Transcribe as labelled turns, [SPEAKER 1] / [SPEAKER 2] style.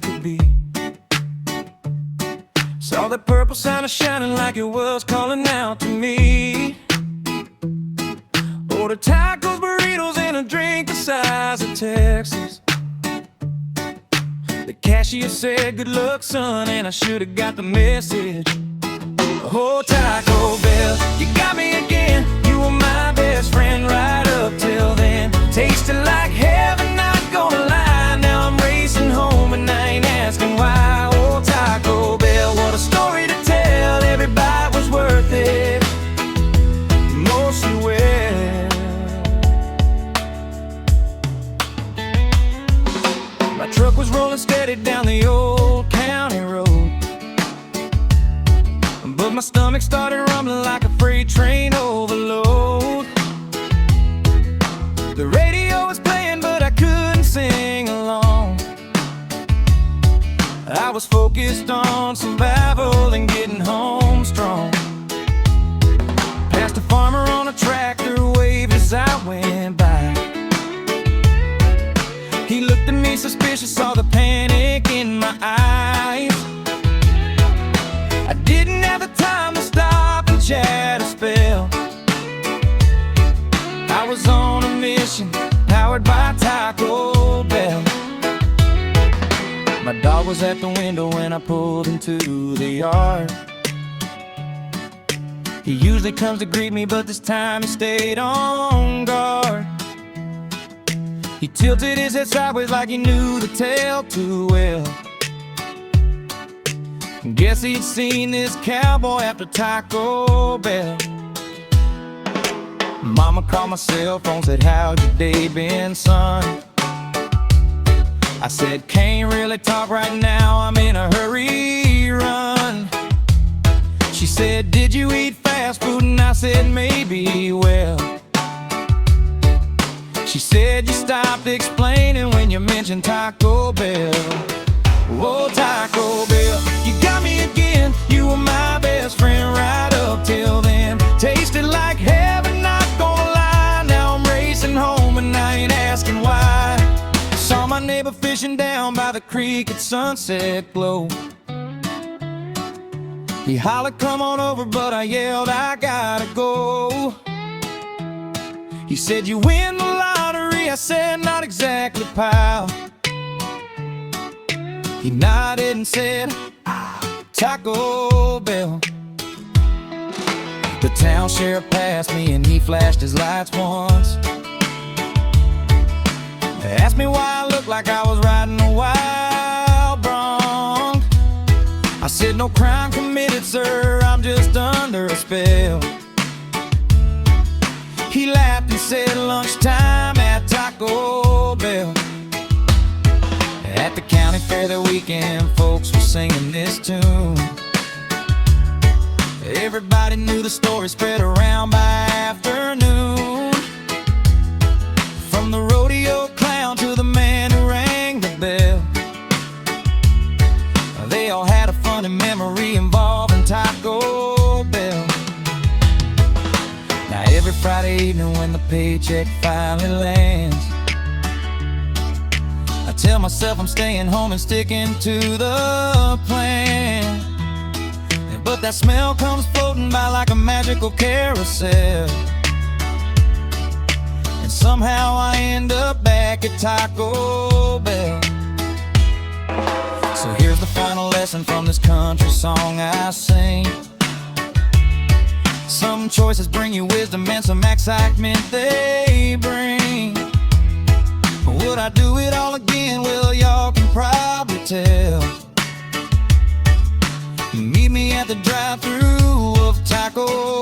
[SPEAKER 1] could be. Saw that purple sign shining like it was calling out to me. Ordered tacos, burritos, and a drink the size of Texas. The cashier said, "Good luck, son," and I should've got the message. Oh, Taco Bell, you got me again. You were my best friend right up till then. Tasted like heaven, not gonna lie. Now I'm racing home and I ain't asking why. Oh, Taco Bell, what a story to tell. Every bite was worth it, mostly well. My truck was rolling steady down the old county road, but my stomach started rumbling like a freight train overload. The radio was playing, but I couldn't sing along. I was focused on survival and getting home strong. Passed a farmer on a tractor, waved as I went by. He looked at me suspicious, saw the panic in my eyes. I didn't have the time to stop and chat a spell. I was on a mission, powered by Taco Bell. My dog was at the window when I pulled into the yard. He usually comes to greet me, but this time he stayed on guard. He tilted his head sideways like he knew the tale too well. Guess he'd seen this cowboy after Taco Bell. Mama called my cell phone, said, "How'd your day been, son?" I said, "Can't really talk right now, I'm in a hurry, run." She said, "Did you eat fast food?" And I said, "Maybe." Well, she said, "You stopped explaining when you mentioned Taco Bell." Oh, Taco Bell, you got me again. You were my best friend right up till then. Tasted like heaven, not gonna lie. Now I'm racing home and I ain't asking why. Saw my neighbor fishing down by the creek at sunset glow. He hollered, "Come on over," but I yelled, "I gotta go." He said, "You win the lottery." I said, "Not exactly, pal." He nodded and said, "Taco Bell." The town sheriff passed me and he flashed his lights once. Asked me why I looked like I was riding a wild bronc. I said, "No crime committed, sir, I'm just under a spell." He laughed and said, "Lunchtime at Taco Bell." At the county fair that weekend, folks were singing this tune. Everybody knew the story, spread around by afternoon. From the rodeo clown to the man who rang the bell, they all had a funny memory involving Taco Bell. Now every Friday evening when the paycheck finally lands, I tell myself I'm staying home and sticking to the plan. But that smell comes floating by like a magical carousel, and somehow I end up back at Taco Bell. So here's the final lesson from this country song I sing. Some choices bring you wisdom and some excitement they bring. Would I do it all again? Well, y'all can probably tell. Meet me at the drive-thru of Taco